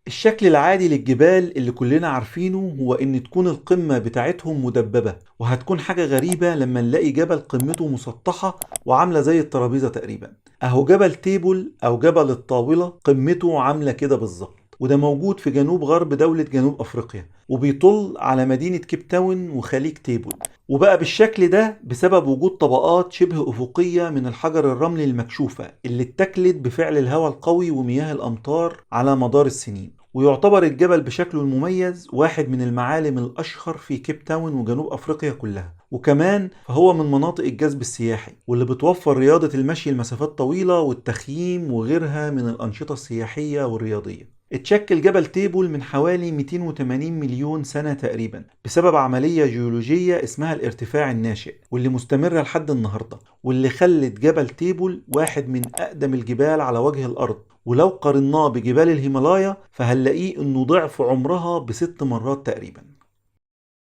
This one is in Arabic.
الشكل العادي للجبال اللي كلنا عارفينه هو إن تكون القمة بتاعتهم مدببة، وهتكون حاجة غريبة لما نلاقي جبل قمته مسطحة وعاملة زي الترابيزة تقريبا. أهو جبل تيبل أو جبل الطاولة قمته عاملة كده بالظبط، وده موجود في جنوب غرب دولة جنوب أفريقيا، وبيطل على مدينة كيب تاون وخليج تيبل. وبقى بالشكل ده بسبب وجود طبقات شبه أفقية من الحجر الرملي المكشوفة اللي اتكلت بفعل الهواء القوي ومياه الأمطار على مدار السنين. ويعتبر الجبل بشكله المميز واحد من المعالم الأشهر في كيب تاون وجنوب أفريقيا كلها، وكمان فهو من مناطق الجذب السياحي واللي بتوفر رياضة المشي لمسافات طويلة والتخييم وغيرها من الأنشطة السياحية والرياضية. اتشكل جبل تيبول من حوالي 280 مليون سنة تقريبا بسبب عملية جيولوجية اسمها الارتفاع الناشئ، واللي مستمرة لحد النهاردة، واللي خلت جبل تيبول واحد من أقدم الجبال على وجه الأرض. ولو قارناه بجبال الهيمالايا فهنلاقيه انه ضعف عمرها ب6 مرات تقريبا.